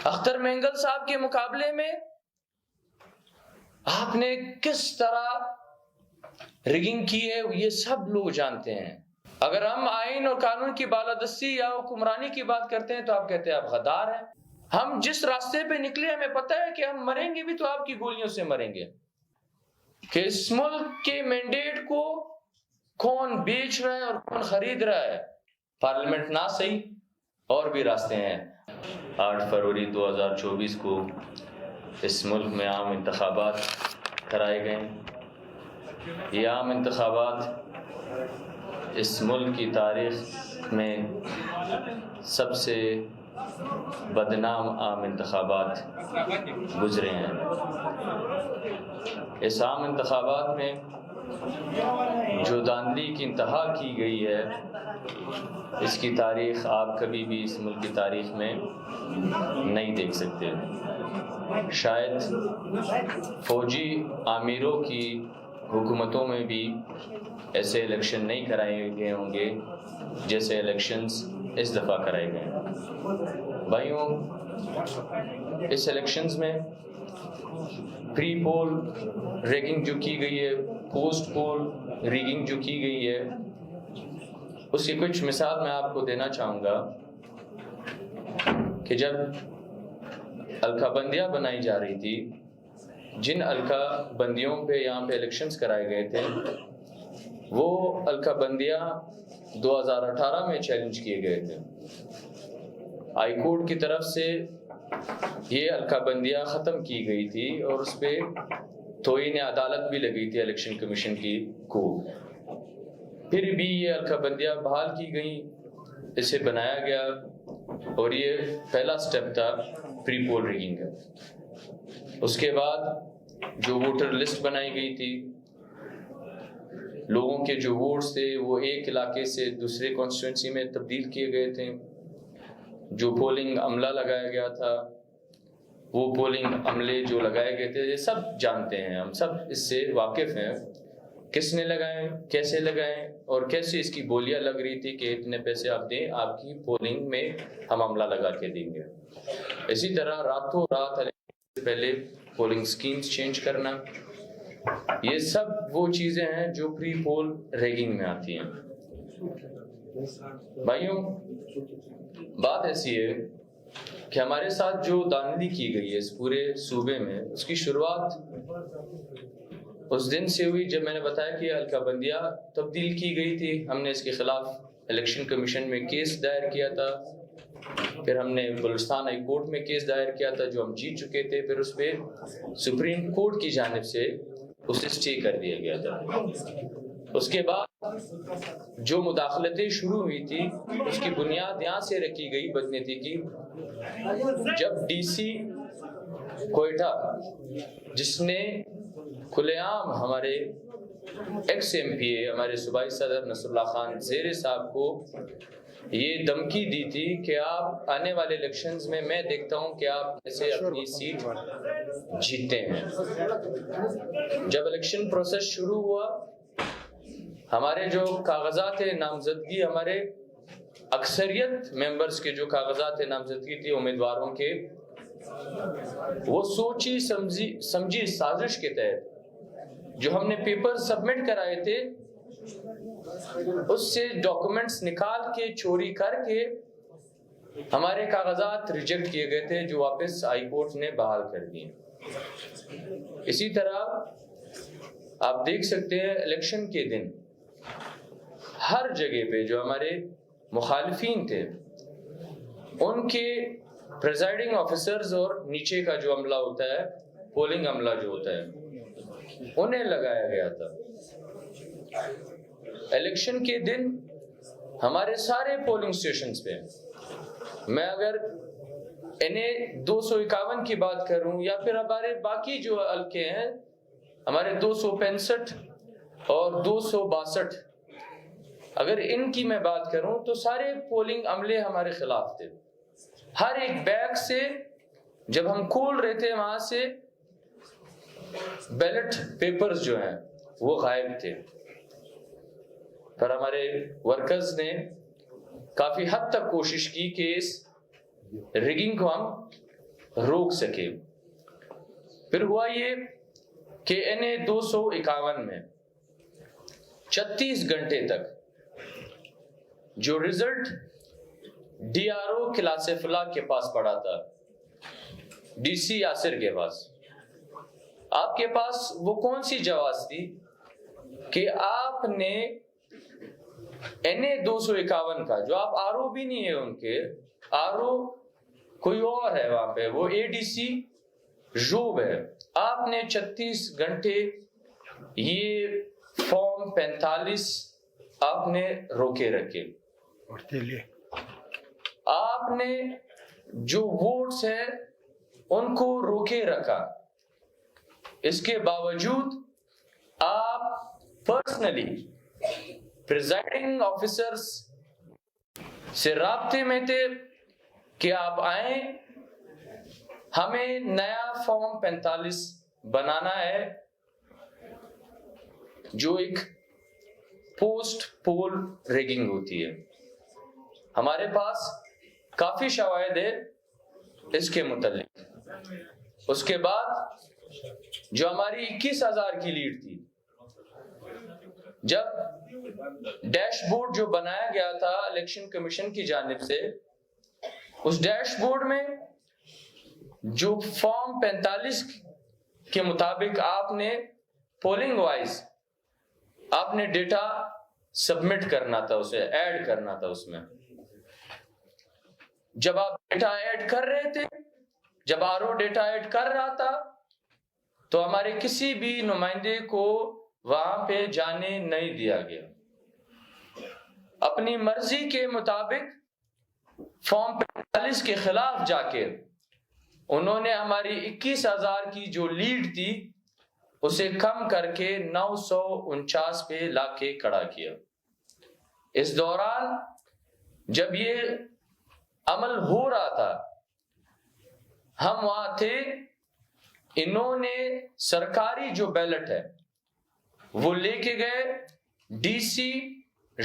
اختر مینگل صاحب کے مقابلے میں آپ نے کس طرح ریگنگ کی ہے یہ سب لوگ جانتے ہیں. اگر ہم آئین اور قانون کی بالادستی یا حکمرانی کی بات کرتے ہیں تو آپ کہتے ہیں آپ غدار ہیں. ہم جس راستے پہ نکلے ہمیں پتہ ہے کہ ہم مریں گے بھی تو آپ کی گولیوں سے مریں گے. کہ اس ملک کے مینڈیٹ کو کون بیچ رہا ہے اور کون خرید رہا ہے. پارلیمنٹ نہ صحیح اور بھی راستے ہیں. 8 فروری 2024 کو اس ملک میں عام انتخابات کرائے گئے. یہ عام انتخابات اس ملک کی تاریخ میں سب سے بدنام عام انتخابات گزرے ہیں. اس عام انتخابات میں جو دھاندلی کی انتہا کی گئی ہے اس کی تاریخ آپ کبھی بھی اس ملک کی تاریخ میں نہیں دیکھ سکتے. شاید فوجی آمیروں کی حکومتوں میں بھی ایسے الیکشن نہیں کرائے گئے ہوں گے جیسے الیکشنز اس دفعہ کرائے گئے ہیں. بھائیوں، اس الیکشنز میں پری پول ریگنگ جو کی گئی ہے، پوسٹ پول ریگنگ جو کی گئی ہے، اس کی کچھ مثال میں آپ کو دینا چاہوں گا کہ جب الکا بندیاں بنائی جا رہی تھی، جن الکا بندیوں پہ یہاں پہ الیکشنز کرائے گئے تھے وہ الکا بندیاں 2018 میں چیلنج کیے گئے تھے. ہائی کورٹ کی طرف سے یہ الکا بندیاں ختم کی گئی تھی اور اس پہ توہین عدالت بھی لگی تھی الیکشن کمیشن کی کو. پھر بھی یہ الکا بندیاں بحال کی گئیں، اسے بنایا گیا اور یہ پہلا سٹیپ تھا پری پول ریگنگ کا. اس کے بعد جو ووٹر لسٹ بنائی گئی تھی، لوگوں کے جو ووٹس تھے وہ ایک علاقے سے دوسرے کانسٹیٹوئنسی میں تبدیل کیے گئے تھے. جو پولنگ عملہ لگایا گیا تھا، وہ پولنگ عملے جو لگائے گئے تھے، یہ سب جانتے ہیں، ہم سب اس سے واقف ہیں. کس نے لگائے، کیسے لگائے اور کیسے اس کی بولیاں لگ رہی تھی کہ اتنے پیسے آپ دیں، آپ کی پولنگ میں ہم عملہ لگا کے دیں گے. اسی طرح راتوں رات سے پہلے پولنگ سکیمز چینج کرنا، یہ سب وہ چیزیں ہیں جو پری پول ریگنگ میں آتی ہیں. بھائیوں، بات ایسی ہے کہ ہمارے ساتھ جو دھاندلی کی گئی ہے اس پورے صوبے میں، اس کی شروعات اس دن سے ہوئی جب میں نے بتایا کہ الکا بندیاں تبدیل کی گئی تھی. ہم نے اس کے خلاف الیکشن کمیشن میں کیس دائر کیا تھا، پھر ہم نے بلوچستان ہائی کورٹ میں کیس دائر کیا تھا جو ہم جیت چکے تھے. پھر اس پہ سپریم کورٹ کی جانب سے اسے اسٹے کر دیا گیا تھا. اس کے بعد جو مداخلتیں شروع ہوئی تھی اس کی بنیاد یہاں سے رکھی گئی بدنیتی کی، جب ڈی سی کوئٹہ جس نے کھلے عام ہمارے ایکس ایم پی اے ہمارے صوبائی صدر نصر اللہ خان زیرے صاحب کو یہ دھمکی دی تھی کہ آپ آنے والے الیکشنز میں دیکھتا ہوں کہ آپ کیسے اپنی سیٹ جیتتے ہیں. جب الیکشن پروسیس شروع ہوا، ہمارے جو کاغذات نامزدگی، ہمارے اکثریت ممبرز کے جو کاغذات نامزدگی تھی امیدواروں کے، وہ سوچی سمجھی سازش کے تحت جو ہم نے پیپر سبمٹ کرائے تھے اس سے ڈاکومنٹس نکال کے چوری کر کے ہمارے کاغذات ریجیکٹ کیے گئے تھے جو واپس ہائی کورٹ نے بحال کر دیے. اسی طرح آپ دیکھ سکتے ہیں الیکشن کے دن ہر جگہ پہ جو ہمارے مخالفین تھے ان کے پریزائڈنگ آفیسرز اور نیچے کا جو عملہ ہوتا ہے، پولنگ عملہ جو ہوتا ہے، انہیں لگایا گیا تھا. الیکشن کے دن ہمارے سارے پولنگ اسٹیشنز پہ میں اگر انہیں 251 کی بات کروں یا پھر ہمارے باقی جو حلقے ہیں ہمارے 265 اور 262، اگر ان کی میں بات کروں تو سارے پولنگ عملے ہمارے خلاف تھے. ہر ایک بیگ سے جب ہم کھول رہے تھے وہاں سے بیلٹ پیپرز جو ہیں وہ غائب تھے. پر ہمارے ورکرز نے کافی حد تک کوشش کی کہ اس ریگنگ کو ہم روک سکے۔ پھر ہوا یہ کہ NA 251 میں 36 گھنٹے تک جو رزلٹ DRO کلاسف اللہ کے پاس پڑا تھا، DC یاسر کے پاس، آپ کے پاس وہ کون سی جواز تھی کہ آپ نے NA 251 کا، جو آپ RO بھی نہیں ہے ان کے، RO کوئی اور ہے وہاں پہ، وہ ADC جوب ہے، آپ نے 36 گھنٹے یہ فارم 45 آپ نے روکے رکھے، آپ نے جو ووٹس ہیں ان کو روکے رکھا۔ اس کے باوجود آپ پرسنلی پریزائڈنگ آفیسرز سے رابطے میں تھے کہ آپ آئیں، ہمیں نیا فارم 45 بنانا ہے جو ایک پوسٹ پول ریگنگ ہوتی ہے۔ ہمارے پاس کافی شواہد ہے اس کے متعلق۔ اس کے بعد جو ہماری 21,000 کی لیڈ تھی، جب ڈیش بورڈ جو بنایا گیا تھا الیکشن کمیشن کی جانب سے، اس ڈیش بورڈ میں جو فارم 45 کے مطابق آپ نے پولنگ وائز آپ نے ڈیٹا سبمٹ کرنا تھا، اسے ایڈ کرنا تھا۔ اس میں جب آپ ڈیٹا ایڈ کر رہے تھے، جب RO ڈیٹا ایڈ کر رہا تھا، تو ہمارے کسی بھی نمائندے کو وہاں پہ جانے نہیں دیا گیا۔ اپنی مرضی کے مطابق فارم 45 کے خلاف جا کے انہوں نے ہماری 21,000 کی جو لیڈ تھی اسے کم کر کے 949 پہ لا کے کھڑا کیا۔ اس دوران جب یہ عمل ہو رہا تھا، ہم وہاں تھے، انہوں نے سرکاری جو بیلٹ ہے وہ لے کے گئے DC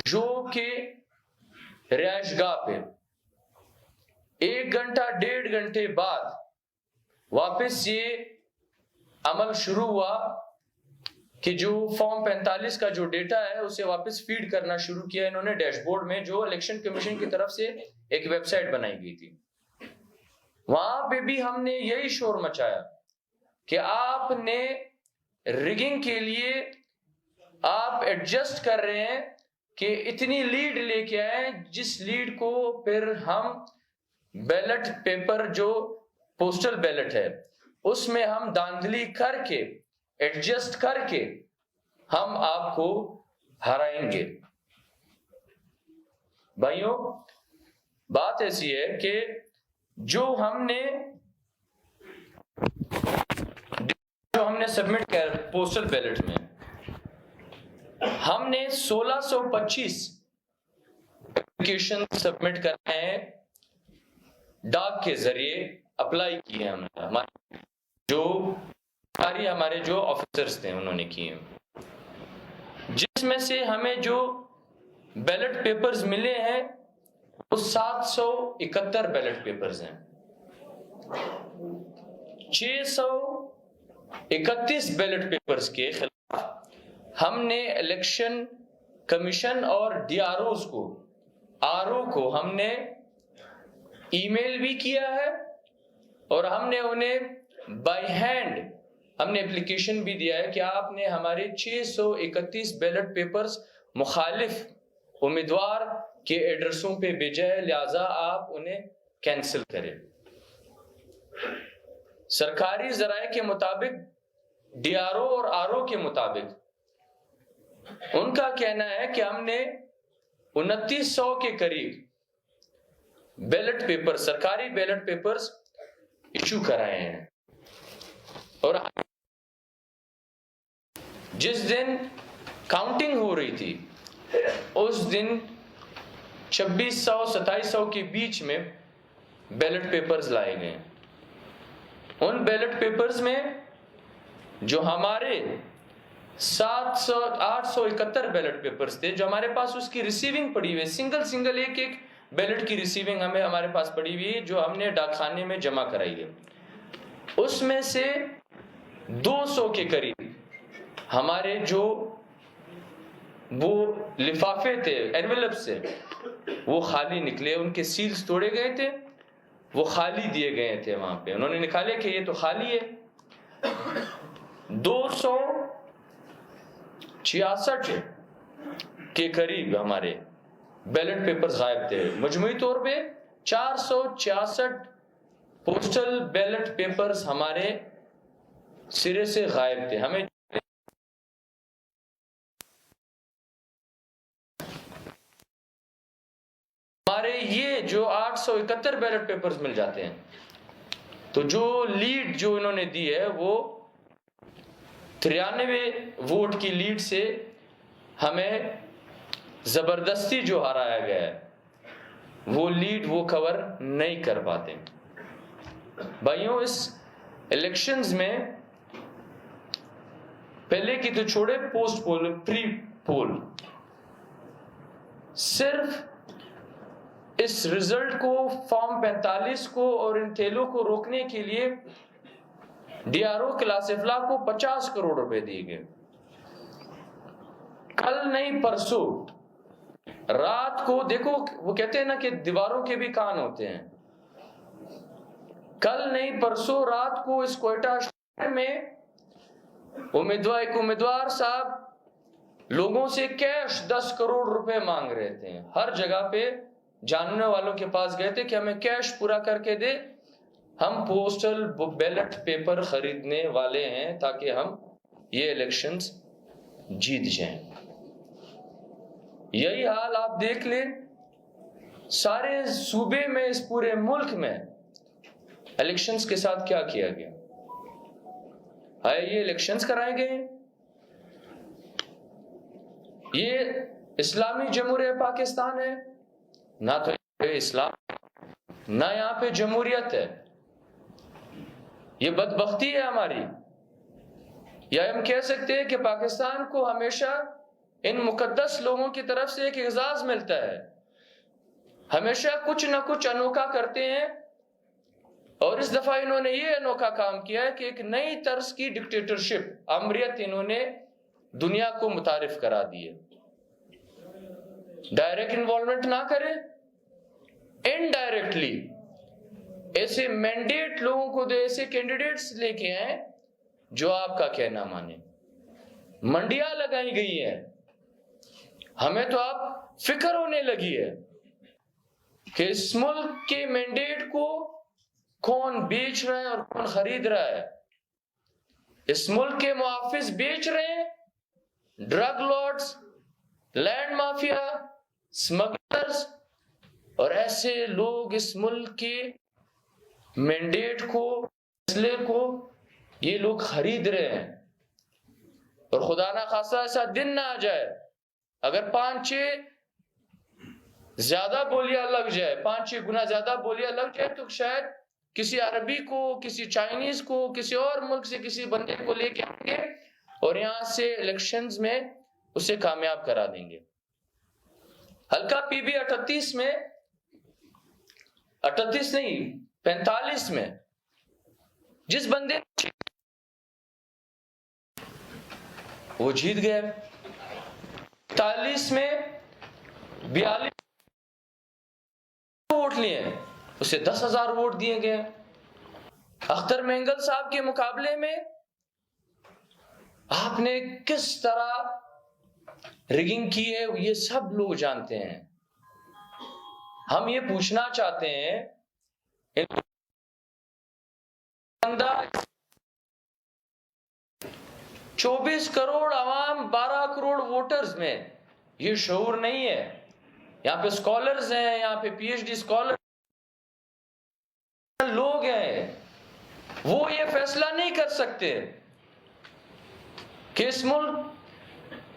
جو کے رہائش گاہ پہ۔ 1 گھنٹہ 1.5 گھنٹے بعد واپس یہ عمل شروع ہوا کہ جو فارم 45 کا جو ڈیٹا ہے اسے واپس فیڈ کرنا شروع کیا انہوں نے ڈیش بورڈ میں، جو الیکشن کمیشن کی طرف سے ایک ویب سائٹ بنائی گئی تھی۔ وہاں پہ بھی ہم نے یہی شور مچایا کہ آپ نے ریگنگ کے لیے آپ ایڈجسٹ کر رہے ہیں کہ اتنی لیڈ لے کے آئے جس لیڈ کو پھر ہم بیلٹ پیپر جو پوسٹل بیلٹ ہے اس میں ہم داندلی کر کے ایڈجسٹ کر کے ہم آپ کو ہرائیں گے۔ بھائیوں، بات ایسی ہے کہ جو ہم نے سبمٹ کیا پوسٹل بیلٹ میں، ہم نے 1625 اپلیکیشن سبمٹ کرنے ہیں، ڈاک کے ذریعے اپلائی کیے ہیں، ہم نے ہمارے جو آفیسرز تھے انہوں نے کیے ہیں، جس میں سے ہمیں جو بیلٹ پیپرز ملے ہیں وہ 771 بیلٹ پیپرز ہیں۔ 631 بیلٹ پیپرز کے خلاف ہم نے الیکشن کمیشن اور DROs کو، RO کو ہم نے ای میل بھی کیا ہے اور ہم نے انہیں بائی ہینڈ ہم نے اپلیکیشن بھی دیا ہے کہ آپ نے ہمارے 631 بیلٹ پیپرز مخالف امیدوار کے ایڈریسوں پہ بھیجا ہے، لہذا آپ انہیں کینسل کریں۔ سرکاری ذرائع کے مطابق DRO اور RO کے مطابق ان کا کہنا ہے کہ ہم نے 2900 کے قریب بیلٹ پیپر، سرکاری بیلٹ پیپرز ایشو کرائے ہیں، اور جس دن کاؤنٹنگ ہو رہی تھی اس دن 2600-2700 کے بیچ میں بیلٹ پیپرز لائے گئے۔ ان بیلٹ پیپرز میں جو ہمارے 871 بیلٹ پیپرز تھے، جو ہمارے پاس اس کی ریسیونگ پڑی ہوئی ہے، سنگل ایک بیلٹ کی ریسیونگ ہمارے پاس پڑی ہوئی ہے، جو ہم نے ڈاک خانے میں جمع کرائی ہے۔ اس میں سے 200 کے قریب ہمارے جو وہ لفافے تھے انویلپ سے وہ خالی نکلے، ان کے سیلز توڑے گئے تھے، وہ خالی دیے گئے تھے وہاں پہ، انہوں نے نکالے کہ یہ تو خالی ہے۔ 266 کے قریب ہمارے بیلٹ پیپرز غائب تھے، مجموعی طور پہ 466 پوسٹل بیلٹ پیپرز ہمارے سرے سے غائب تھے۔ ہمیں ہمارے یہ جو 871 بیلٹ پیپرز مل جاتے ہیں، تو جو لیڈ جو انہوں نے دی ہے وہ 93 ووٹ کی لیڈ سے ہمیں زبردستی جو ہرایا گیا ہے، وہ لیڈ وہ کور نہیں کر پاتے۔ بھائیوں، اس الیکشنز میں پہلے کی تو چھوڑے، پوسٹ پول، پری پول، صرف اس رزلٹ کو، فارم 45 کو اور ان تھیلوں کو روکنے کے لیے ڈی آر او کلاس افلا کو 50 کروڑ روپے دیے گئے۔ کل نہیں پرسوں رات کو دیکھو، وہ کہتے ہیں نا کہ دیواروں کے بھی کان ہوتے ہیں، کل نہیں پرسوں رات کو اس کوئٹہ شہر میں ایک امیدوار صاحب لوگوں سے کیش 10 کروڑ روپے مانگ رہے تھے، ہر جگہ پہ جاننے والوں کے پاس گئے تھے کہ ہمیں کیش پورا کر کے دے، ہم پوسٹل بیلٹ پیپر خریدنے والے ہیں تاکہ ہم یہ الیکشنز جیت جائیں۔ یہی حال آپ دیکھ لیں سارے صوبے میں، اس پورے ملک میں الیکشنز کے ساتھ کیا کیا گیا۔ یہ الیکشنز کرائے گئے، یہ اسلامی جمہوریہ پاکستان ہے؟ نہ تو اسلام، نہ یہاں پہ جمہوریت ہے، یہ بدبختی ہے ہماری۔ یا ہم کہہ سکتے ہیں کہ پاکستان کو ہمیشہ ان مقدس لوگوں کی طرف سے ایک اعزاز ملتا ہے، ہمیشہ کچھ نہ کچھ انوکھا کرتے ہیں، اور اس دفعہ انہوں نے یہ انوکھا کام کیا ہے کہ ایک نئی طرز کی ڈکٹیٹرشپ، امریت انہوں نے دنیا کو متعارف کرا دی ہے۔ ڈائریکٹ انوالومنٹ نہ کرے، انڈائریکٹلی ایسے مینڈیٹ لوگوں کو دے، ایسے کینڈیڈیٹس لے کے آئیں جو آپ کا کہنا مانے۔ منڈیاں لگائی گئی ہیں، ہمیں تو آپ فکر ہونے لگی ہے کہ اس ملک کے مینڈیٹ کو کون بیچ رہا ہے اور کون خرید رہا ہے۔ اس ملک کے محافظ بیچ رہے ہیں، drug lords, land mafia, smugglers, اور ایسے لوگ اس ملک کے مینڈیٹ کو، فیصلے کو یہ لوگ خرید رہے ہیں۔ اور خدا نہ خواستہ ایسا دن نہ آ جائے اگر 5-6 زیادہ بولیاں لگ جائے، 5-6 گنا زیادہ بولیاں لگ جائے، تو شاید کسی عربی کو، کسی چائنیز کو، کسی اور ملک سے کسی بندے کو لے کے آئیں گے اور یہاں سے الیکشنز میں اسے کامیاب کرا دیں گے۔ حلقہ پی بی 38 میں، 38 نہیں 45 میں جس بندے وہ جیت گئے، 40 میں 42 ووٹ لیے، اسے 10,000 ووٹ دیے گئے۔ اختر مینگل صاحب کے مقابلے میں آپ نے کس طرح ریگنگ کی ہے یہ سب لوگ جانتے ہیں۔ ہم یہ پوچھنا چاہتے ہیں 24 کروڑ عوام، 12 کروڑ ووٹرز میں یہ شعور نہیں ہے۔ یہاں پہ اسکالرز ہیں، یہاں پہ پی ایچ ڈی اسکالر لوگ ہیں، وہ یہ فیصلہ نہیں کر سکتے کہ اس ملک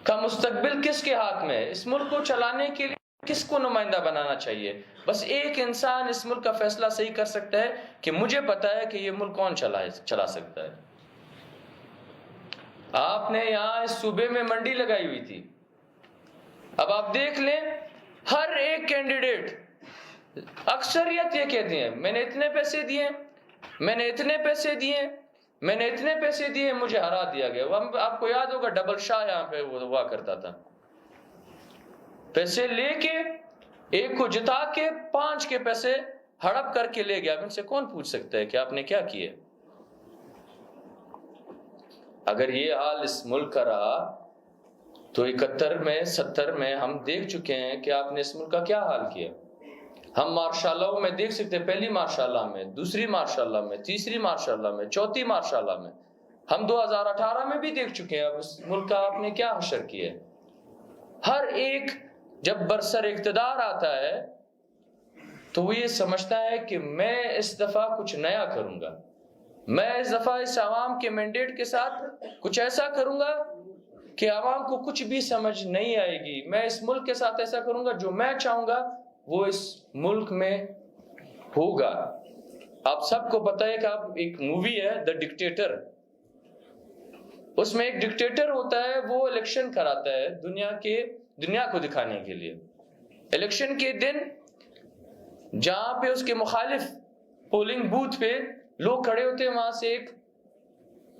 کا مستقبل کس کے ہاتھ میں ہے، اس ملک کو چلانے کے لیے کس کو نمائندہ بنانا چاہیے۔ بس ایک انسان اس ملک کا فیصلہ صحیح کر سکتا ہے کہ مجھے پتا ہے کہ یہ ملک کون چلا سکتا ہے۔ آپ نے یہاں اس صوبے میں منڈی لگائی ہوئی تھی، اب آپ دیکھ لیں ہر ایک کینڈیڈیٹ، اکثریت یہ کہتے ہیں میں نے اتنے پیسے دیے، میں نے اتنے پیسے دیے مجھے ہرا دیا گیا. آپ کو یاد ہوگا ڈبل شاہ یہاں پہ ہوا کرتا تھا, پیسے لے کے ایک کو جتا کے 5 کے پیسے ہڑپ کر کے لے گیا. ان سے کون پوچھ سکتا ہے کہ آپ نے کیا کیے؟ اگر یہ حال اس ملک کا رہا تو 71 میں 70 میں ہم دیکھ چکے ہیں کہ آپ نے اس ملک کا کیا حال کیا. ہم مارشاء اللہ میں دیکھ سکتے ہیں, پہلی مارشاء اللہ میں, دوسری مارشاء اللہ میں, تیسری مارشاء اللہ میں, چوتھی مارشاء اللہ میں. ہم 2018 میں بھی دیکھ چکے ہیں اب اس ملک کا آپ نے کیا حشر کیا ہے. ہر ایک جب برسر اقتدار آتا ہے تو وہ یہ سمجھتا ہے کہ میں اس دفعہ کچھ نیا کروں گا, میں اس دفعہ اس عوام کے مینڈیٹ کے ساتھ کچھ ایسا کروں گا کہ عوام کو کچھ بھی سمجھ نہیں آئے گی. میں اس ملک کے ساتھ ایسا کروں گا, جو میں چاہوں گا وہ اس ملک میں ہوگا. آپ سب کو پتہ ہے کہ آپ ایک مووی ہے دا ڈکٹیٹر, اس میں ایک ڈکٹیٹر ہوتا ہے, وہ الیکشن کراتا ہے دنیا کو دکھانے کے لیے. الیکشن کے دن جہاں پہ اس کے مخالف پولنگ بوتھ پہ لوگ کھڑے ہوتے ہیں, وہاں سے ایک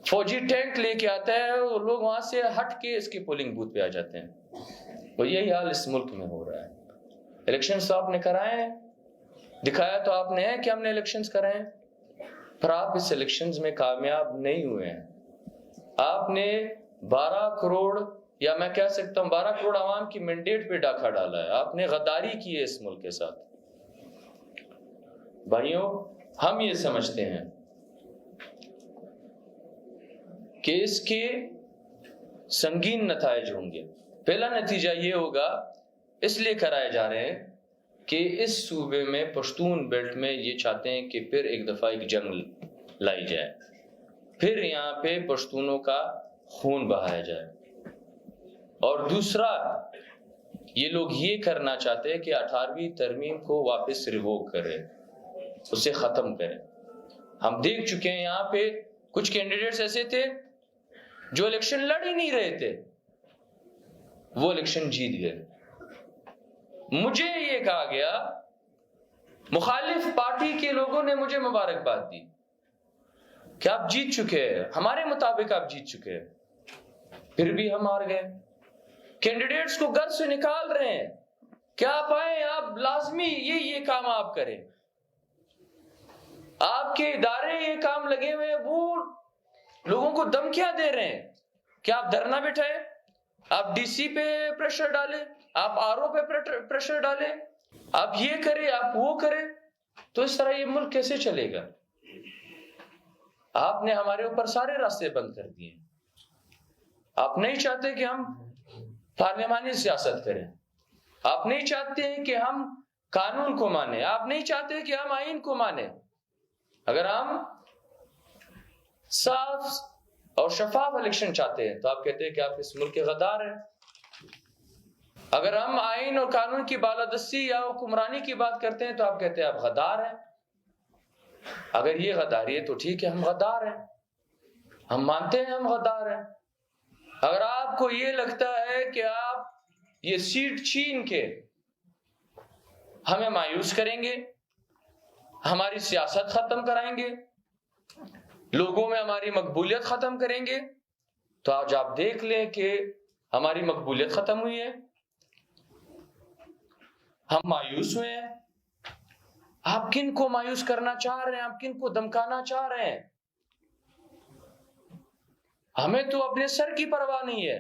فوجی ٹینک لے کے آتا ہے اور لوگ وہاں سے ہٹ کے اس کی پولنگ بوتھ پہ آ جاتے ہیں. اور یہی حال اس ملک میں ہو رہا ہے. الیکشنز تو آپ نے کرائے ہیں, دکھایا تو آپ نے ہے کہ ہم نے الیکشنز کرائے ہیں, پر آپ اس الیکشنز میں کامیاب نہیں ہوئے ہیں. آپ نے 12 کروڑ یا میں کہہ سکتا ہوں 12 کروڑ عوام کی مینڈیٹ پہ ڈاکہ ڈالا ہے. آپ نے غداری کی ہے اس ملک کے ساتھ. بھائیوں, ہم یہ سمجھتے ہیں کہ اس کے سنگین نتائج ہوں گے. پہلا نتیجہ یہ ہوگا, اس لیے کرائے جا رہے ہیں کہ اس صوبے میں پشتون بیلٹ میں یہ چاہتے ہیں کہ پھر ایک دفعہ ایک جنگ لائی جائے, پھر یہاں پہ پشتونوں کا خون بہایا جائے. اور دوسرا, یہ لوگ یہ کرنا چاہتے ہیں کہ 18ویں ترمیم کو واپس ریووک کرے, اسے ختم کرے. ہم دیکھ چکے ہیں یہاں پہ کچھ کینڈیڈیٹس ایسے تھے جو الیکشن لڑ ہی نہیں رہے تھے, وہ الیکشن جیت گئے. مجھے یہ کہا گیا, مخالف پارٹی کے لوگوں نے مجھے مبارکباد دی کہ آپ جیت چکے ہیں, ہمارے مطابق آپ جیت چکے ہیں, پھر بھی ہم ہار گئے. کینڈیڈیٹس کو گھر سے نکال رہے ہیں کہ آپ آئیں, آپ لازمی یہ کام آپ کریں, آپ کے ادارے یہ کام لگے ہوئے ہیں. وہ لوگوں کو دھمکیاں دے رہے ہیں کہ آپ دھرنا بٹھائیں, آپ ڈی سی پہ پریشر ڈالیں, آپ آر او پہ پریشر ڈالیں, آپ یہ کریں, آپ وہ کریں. تو اس طرح یہ ملک کیسے چلے گا؟ آپ نے ہمارے اوپر سارے راستے بند کر دیے. آپ نہیں چاہتے کہ ہم پارلیمانی سیاست کریں, آپ نہیں چاہتے ہیں کہ ہم قانون کو مانیں, آپ نہیں چاہتے کہ ہم آئین کو مانیں. اگر ہم صاف اور شفاف الیکشن چاہتے ہیں تو آپ کہتے ہیں کہ آپ اس ملک کے غدار ہیں. اگر ہم آئین اور قانون کی بالادستی یا حکمرانی کی بات کرتے ہیں تو آپ کہتے ہیں آپ غدار ہیں. اگر یہ غداری ہے تو ٹھیک ہے, ہم غدار ہیں, ہم مانتے ہیں ہم غدار ہیں. اگر آپ کو یہ لگتا ہے کہ آپ یہ سیٹ چھین کے ہمیں مایوس کریں گے, ہماری سیاست ختم کرائیں گے, لوگوں میں ہماری مقبولیت ختم کریں گے, تو آج آپ دیکھ لیں کہ ہماری مقبولیت ختم ہوئی ہے, ہم مایوس ہوئے ہیں. آپ کن کو مایوس کرنا چاہ رہے ہیں, آپ کن کو دمکانا چاہ رہے ہیں؟ ہمیں تو اپنے سر کی پرواہ نہیں ہے.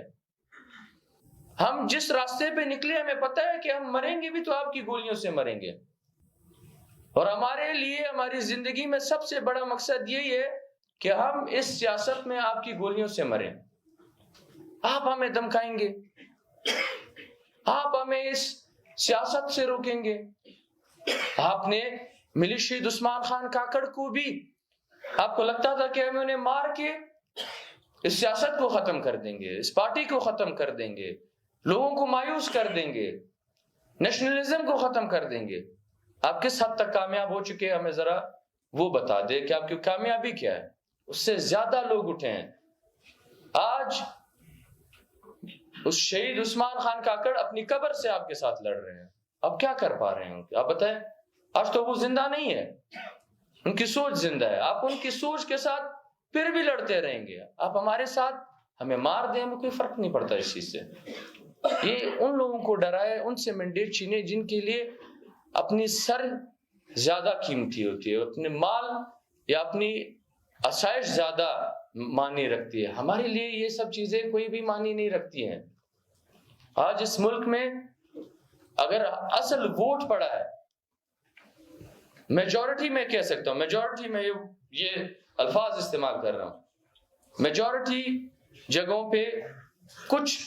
ہم جس راستے پہ نکلے ہمیں پتہ ہے کہ ہم مریں گے بھی تو آپ کی گولیوں سے مریں گے. اور ہمارے لیے ہماری زندگی میں سب سے بڑا مقصد یہی ہے کہ ہم اس سیاست میں آپ کی گولیوں سے مریں. آپ ہمیں دمکائیں گے, آپ ہمیں اس سیاست سے روکیں گے. آپ نے ملی شہید عثمان خان کاکڑ کو بھی, آپ کو لگتا تھا کہ ہم انہیں مار کے اس سیاست کو ختم کر دیں گے, اس پارٹی کو ختم کر دیں گے, لوگوں کو مایوس کر دیں گے, نیشنلزم کو ختم کر دیں گے. آپ کس حد تک کامیاب ہو چکے ہیں, ہمیں ذرا وہ بتا دے کہ آپ کی کامیابی کیا ہے. اس سے زیادہ لوگ اٹھے ہیں. آج اس شہید عثمان خان کاکڑ اپنی قبر سے آپ کے ساتھ لڑ رہے ہیں. اب کیا کر پا رہے ہیں آپ بتائیں؟ آج تو وہ زندہ نہیں ہے. ان کی سوچ زندہ ہے. آپ ان کی سوچ کے ساتھ پھر بھی لڑتے رہیں گے. آپ ہمارے ساتھ ہمیں مار دیں, ہمیں کوئی فرق نہیں پڑتا اس چیز سے. یہ ان لوگوں کو ڈرائے, ان سے مینڈیٹ چھینے جن کے لیے اپنی سر زیادہ قیمتی ہوتی ہے, اپنے مال یا اپنی آسائش زیادہ معنی رکھتی ہے. ہمارے لیے یہ سب چیزیں کوئی بھی معنی نہیں رکھتی ہیں. آج اس ملک میں اگر اصل ووٹ پڑا ہے, میجورٹی میں کہہ سکتا ہوں, میجورٹی میں یہ الفاظ استعمال کر رہا ہوں, میجورٹی جگہوں پہ کچھ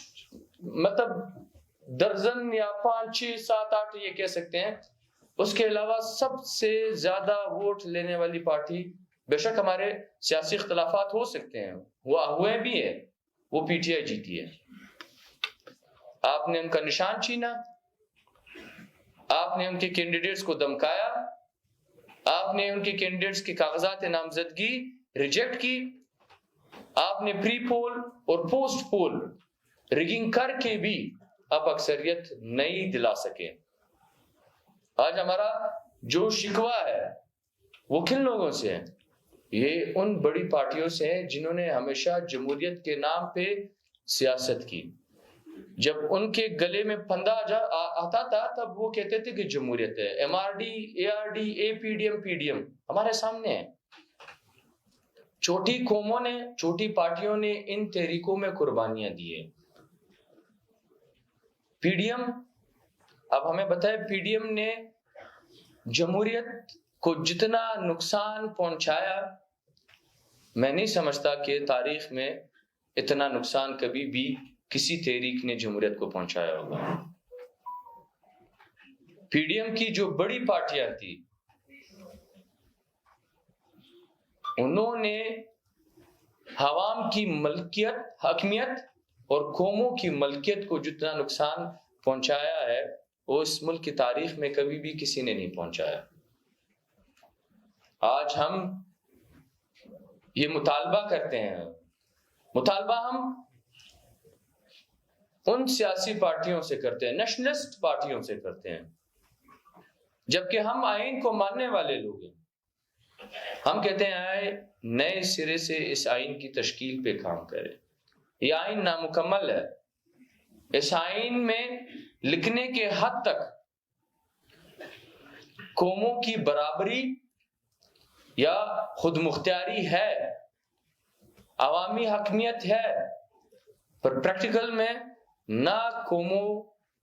مطلب درجن یا 5 6 7 8 یہ کہہ سکتے ہیں, اس کے علاوہ سب سے زیادہ ووٹ لینے والی پارٹی, بے شک ہمارے سیاسی اختلافات ہو سکتے ہیں, وہ ہوئے بھی ہیں, وہ پی ٹی آئی جیتی ہے. آپ نے ان کا نشان چھینا, آپ نے ان کے کینڈیڈیٹس کو دمکایا, آپ نے ان کے کینڈیڈیٹس کی کاغذات نامزدگی ریجیکٹ کی, آپ نے پری پول اور پوسٹ پول ریگنگ کر کے بھی آپ اکثریت نہیں دلا سکے. آج ہمارا جو شکوہ ہے وہ کن لوگوں سے ہے؟ یہ ان بڑی پارٹیوں سے ہیں جنہوں نے ہمیشہ جمہوریت کے نام پہ سیاست کی. جب ان کے گلے میں پھندا آتا تھا تب وہ کہتے تھے کہ جمہوریت ہے. ایم آر ڈی, اے آر ڈی, اے پی ڈی ایم ہمارے سامنے ہے. چھوٹی قوموں نے, چھوٹی پارٹیوں نے ان تحریکوں میں قربانیاں دی ہیں. پی ڈی ایم, اب ہمیں بتائے پی ڈی ایم نے جمہوریت کو جتنا نقصان پہنچایا, میں نہیں سمجھتا کہ تاریخ میں اتنا نقصان کبھی بھی کسی تحریک نے جمہوریت کو پہنچایا ہوگا. پی ڈی ایم کی جو بڑی پارٹیاں تھی انہوں نے عوام کی ملکیت, حاکمیت اور قوموں کی ملکیت کو جتنا نقصان پہنچایا ہے وہ اس ملک کی تاریخ میں کبھی بھی کسی نے نہیں پہنچایا. آج ہم یہ مطالبہ کرتے ہیں, مطالبہ ہم ان سیاسی پارٹیوں سے کرتے ہیں, نیشنلسٹ پارٹیوں سے کرتے ہیں, جبکہ ہم آئین کو ماننے والے لوگ ہیں. ہم کہتے ہیں آئے نئے سرے سے اس آئین کی تشکیل پہ کام کرے. یہ آئین نامکمل ہے. اس آئین میں لکھنے کے حد تک قوموں کی برابری یا خود مختاری ہے, عوامی حاکمیت ہے, پر پریکٹیکل میں نہ قوموں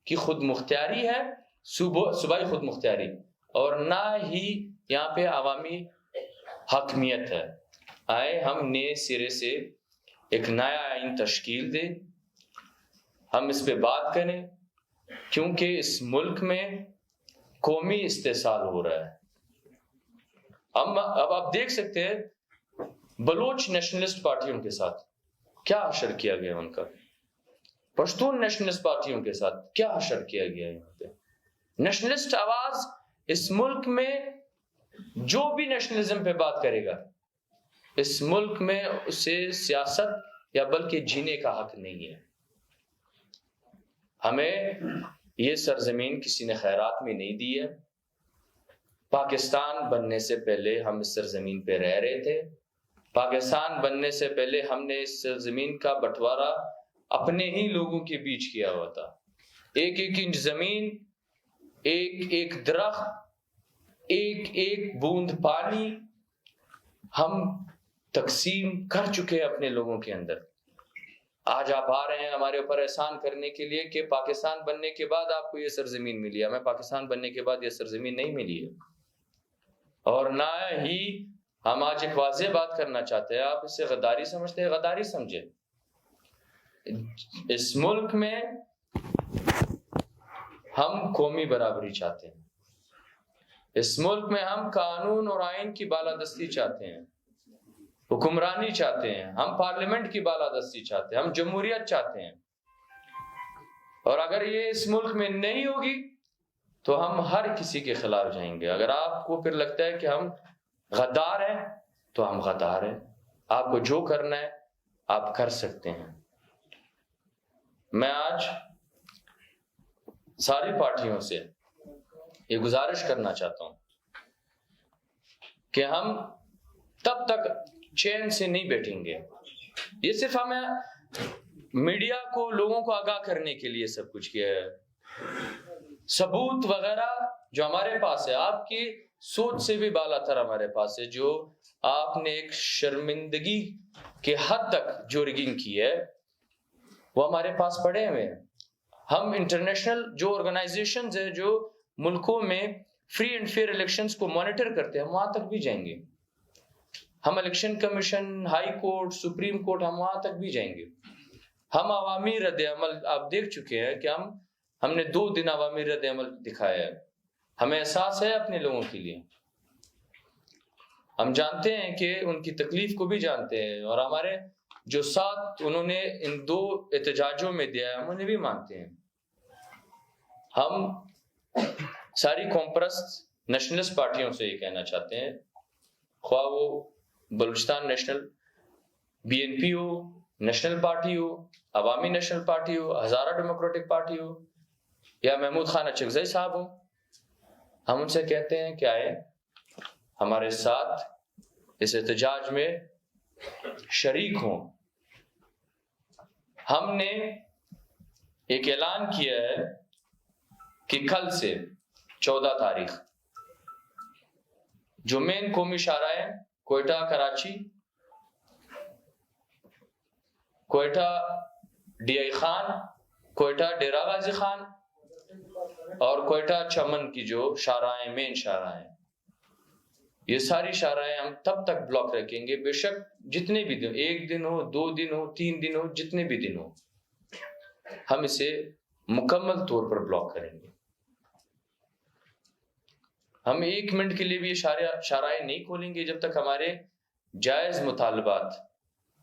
کی خود مختاری ہے, صوبائی خود مختاری, اور نہ ہی یہاں پہ عوامی حاکمیت ہے. آئے ہم نئے سرے سے ایک نیا آئین تشکیل دیں, ہم اس پہ بات کریں, کیونکہ اس ملک میں قومی استحصال ہو رہا ہے. اب آپ دیکھ سکتے ہیں بلوچ نیشنلسٹ پارٹیوں کے ساتھ کیا حشر کیا گیا, ان کا پشتون نیشنلسٹ پارٹیوں کے ساتھ کیا حشر کیا گیا. یہاں پہ نیشنلسٹ آواز اس ملک میں جو بھی نیشنلزم پہ بات کرے گا اس ملک میں اسے سیاست یا بلکہ جینے کا حق نہیں ہے. ہمیں یہ سرزمین کسی نے خیرات میں نہیں دی ہے. پاکستان بننے سے پہلے ہم اس سرزمین پہ رہ رہے تھے. پاکستان بننے سے پہلے ہم نے اس سرزمین کا بٹوارا اپنے ہی لوگوں کے بیچ کیا ہوا تھا. 1 انچ زمین, ایک درخت, ایک بوند پانی ہم تقسیم کر چکے ہیں اپنے لوگوں کے اندر. آج آپ آ رہے ہیں ہمارے اوپر احسان کرنے کے لیے کہ پاکستان بننے کے بعد آپ کو یہ سرزمین ملی. ہمیں پاکستان بننے کے بعد یہ سرزمین نہیں ملی ہے, اور نہ ہی ہم آج ایک واضح بات کرنا چاہتے ہیں. آپ اسے غداری سمجھتے ہیں, غداری سمجھے. اس ملک میں ہم قومی برابری چاہتے ہیں. اس ملک میں ہم قانون اور آئین کی بالادستی چاہتے ہیں, حکمرانی چاہتے ہیں, ہم پارلیمنٹ کی بالادستی چاہتے ہیں, ہم جمہوریت چاہتے ہیں. اور اگر یہ اس ملک میں نہیں ہوگی تو ہم ہر کسی کے خلاف جائیں گے. اگر آپ کو پھر لگتا ہے کہ ہم غدار ہیں تو ہم غدار ہیں. آپ کو جو کرنا ہے آپ کر سکتے ہیں. میں آج ساری پارٹیوں سے یہ گزارش کرنا چاہتا ہوں کہ ہم تب تک چین سے نہیں بیٹھیں گے. یہ صرف ہمیں میڈیا کو لوگوں کو آگاہ کرنے کے لیے سب کچھ کیا ہے. ثبوت وغیرہ جو ہمارے پاس ہے آپ کی سوچ سے بھی بالا تر ہمارے پاس ہے. جو آپ نے ایک شرمندگی کے حد تک جو ریگنگ کی ہے وہ ہمارے پاس پڑے ہوئے ہیں. ہم انٹرنیشنل جو آرگنائزیشنز ہیں جو ملکوں میں فری اینڈ فیئر الیکشنز کو مانیٹر کرتے ہیں ہم وہاں تک بھی جائیں گے. ہم election commission, high court, supreme court, ہم وہاں تک بھی جائیں گے. ہم عوامی رد عمل آپ دیکھ چکے ہیں کہ ہم نے 2 دن عوامی رد عمل دکھایا ہے. ہمیں احساس ہے اپنے لوگوں کے لیے. ہم جانتے ہیں کہ ان کی تکلیف کو بھی جانتے ہیں اور ہمارے جو ساتھ انہوں نے ان 2 احتجاجوں میں دیا ہے ہم انہیں بھی مانتے ہیں. ہم ساری قوم-پرست نیشنلسٹ پارٹیوں سے یہ کہنا چاہتے ہیں، خواہ وہ بلوچستان نیشنل BNP ہو، نیشنل پارٹی ہو، عوامی نیشنل پارٹی ہو، ہزارہ ڈیموکریٹک پارٹی ہو یا محمود خان اچکزئی صاحب ہو، ہم ان سے کہتے ہیں کہ آئے ہمارے ساتھ اس احتجاج میں شریک ہوں. ہم نے ایک اعلان کیا ہے کہ کل سے 14 تاریخ جو مین قومی شاہراہیں کوئٹہ کراچی، کوئٹہ DI خان، کوئٹہ ڈیرہ غازی خان اور کوئٹہ چمن کی جو شاہراہیں مین شاہراہیں، یہ ساری شاہراہیں ہم تب تک بلاک رکھیں گے بے شک جتنے بھی دن، 1 دن ہو، 2 دن ہو، 3 دن ہو، جتنے بھی دن ہو ہم اسے مکمل طور پر بلاک کریں گے. ہم 1 منٹ کے لیے بھی یہ شاہراہیں نہیں کھولیں گے جب تک ہمارے جائز مطالبات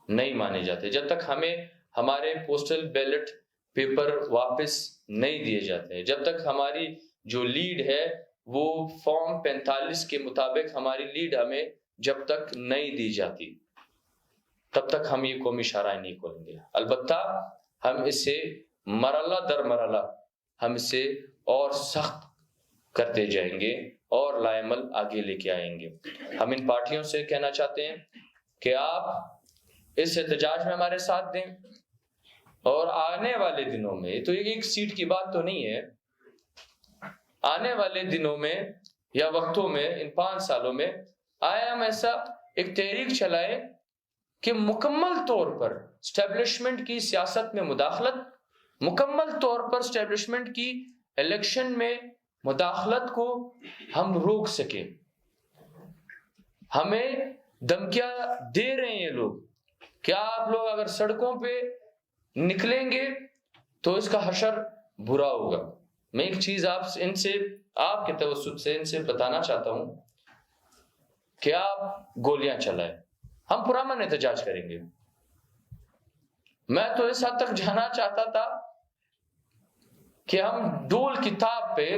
نہیں مانے جاتے، جب تک ہمیں ہمارے پوسٹل بیلٹ پیپر واپس نہیں دیے جاتے، جب تک ہماری جو لیڈ ہے وہ فارم 45 کے مطابق ہماری لیڈ ہمیں جب تک نہیں دی جاتی تب تک ہم یہ قومی شاہراہیں نہیں کھولیں گے. البتہ ہم اسے مرحلہ در مرحلہ ہم اسے اور سخت کرتے جائیں گے اور لائعمل آگے لے کے آئیں گے. ہم ان پارٹیوں سے کہنا چاہتے ہیں کہ آپ اس احتجاج میں ہمارے ساتھ دیں اور آنے والے دنوں میں، تو ایک سیٹ کی بات تو نہیں ہے، آنے والے دنوں میں یا وقتوں میں ان 5 سالوں میں آیا ہم ایسا ایک تحریک چلائے کہ مکمل طور پر اسٹیبلشمنٹ کی سیاست میں مداخلت، مکمل طور پر اسٹیبلشمنٹ کی الیکشن میں مداخلت کو ہم روک سکیں. ہمیں دھمکیاں دے رہے ہیں یہ لوگ کہ آپ لوگ اگر سڑکوں پہ نکلیں گے تو اس کا حشر برا ہوگا. میں ایک چیز آپ کے توسط سے ان سے بتانا چاہتا ہوں کہ آپ گولیاں چلائیں، ہم پرامن احتجاج کریں گے. میں تو اس حد تک جانا چاہتا تھا کہ ہم ڈول کتاب پہ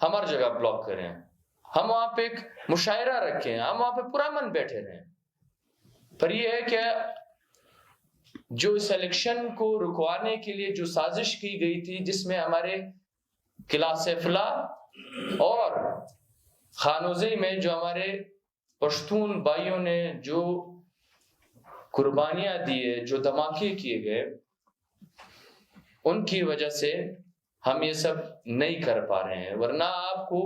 ہم ہر جگہ بلاک کریں، ہم وہاں پہ ایک مشاعرہ رکھیں، ہم وہاں پہ پرامن بیٹھے رہیں. پر یہ ہے کہ جو اس الیکشن کو رکوانے کے لیے جو سازش کی گئی تھی، جس میں ہمارے قلعہ سیف اللہ اور خانوزی میں جو ہمارے پشتون بھائیوں نے جو قربانیاں دیے، جو دھماکے کیے گئے، ان کی وجہ سے ہم یہ سب نہیں کر پا رہے ہیں. ورنہ آپ کو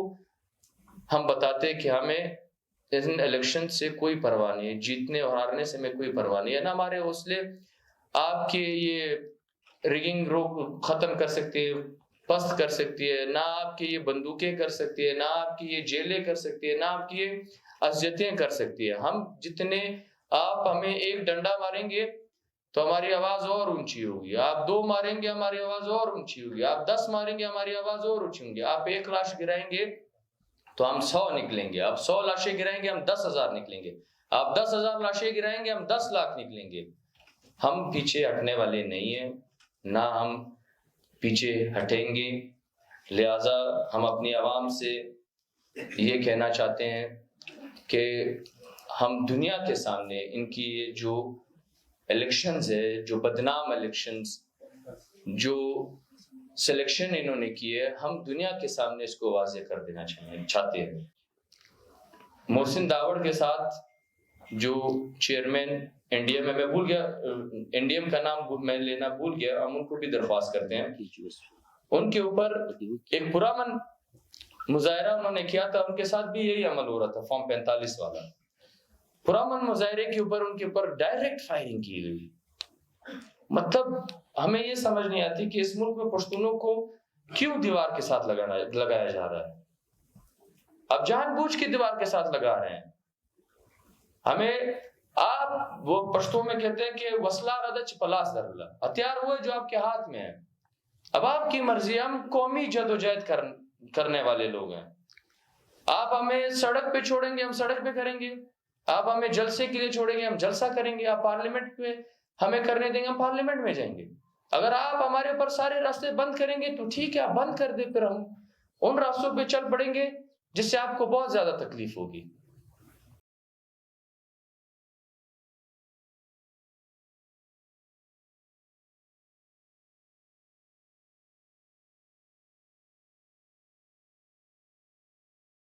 ہم بتاتے کہ ہمیں ان الیکشن سے کوئی پرواہ نہیں ہے، جیتنے اور ہارنے سے ہمیں کوئی پرواہ نہیں ہے. نہ ہمارے حوصلے آپ کے یہ ریگنگ ختم کر سکتی ہے، پست کر سکتی ہے، نہ آپ کی یہ بندوقیں کر سکتی ہے، نہ آپ کی یہ جیلیں کر سکتی ہے، نہ آپ کی یہ اذیتیں کر سکتی ہے. ہم جتنے آپ ہمیں 1 ڈنڈا ماریں گے تو ہماری آواز اور اونچی ہوگی، آپ 2 ماریں گے ہماری آواز اور اونچی ہوگی، آپ 10 ماریں گے ہماری آواز اور اونچی ہوگی. آپ 1 لاش گرائیں گے تو ہم 100 نکلیں گے، آپ 100 لاشیں گرائیں گے ہم 10,000 نکلیں گے، آپ 10,000 لاشیں گرائیں گے ہم 10 لاکھ نکلیں گے. ہم پیچھے ہٹنے والے نہیں ہیں، نہ ہم پیچھے ہٹیں گے. لہٰذا ہم اپنی عوام سے یہ کہنا چاہتے ہیں کہ ہم دنیا کے سامنے ان کی یہ جو الیکشنز ہے، جو بدنام الیکشنز، جو سلیکشن انہوں نے کی ہے، ہم دنیا کے سامنے اس کو واضح کر دینا چاہتے ہیں. محسن داوڑ کے ساتھ جو چیئرمین انڈیا میں بھول گیا، انڈیم کا نام میں لینا بھول گیا، ہم ان کو بھی درخواست کرتے ہیں، ان کے اوپر ایک پرامن مظاہرہ انہوں نے کیا تھا، ان کے ساتھ بھی یہی عمل ہو رہا تھا، فارم 45 والا پرامن مظاہرے کے اوپر ان کے اوپر ڈائریکٹ فائرنگ کی گئی۔ مطلب ہمیں یہ سمجھ نہیں آتی کہ اس ملک میں پشتونوں کو کیوں دیوار کے ساتھ لگایا جا رہا ہے، اب جان بوجھ کے دیوار کے ساتھ لگا رہے ہیں ہمیں۔ آپ وہ پشتوں میں کہتے ہیں کہ وسلہ ردچ پلاس درلا، ہتھیار وہ ہے جو آپ کے ہاتھ میں ہے، اب آپ کی مرضی، ہم قومی جدوجہد کرنے والے لوگ ہیں، آپ ہمیں سڑک پہ چھوڑیں گے ہم سڑک پہ کریں گے، آپ ہمیں جلسے کے لیے چھوڑیں گے ہم جلسہ کریں گے، آپ پارلیمنٹ پہ ہمیں کرنے دیں گے ہم پارلیمنٹ میں جائیں گے، اگر آپ ہمارے اوپر سارے راستے بند کریں گے تو ٹھیک ہے، آپ بند کر دیں، پھر ہم ان راستوں پہ چل پڑیں گے جس سے آپ کو بہت زیادہ تکلیف ہوگی۔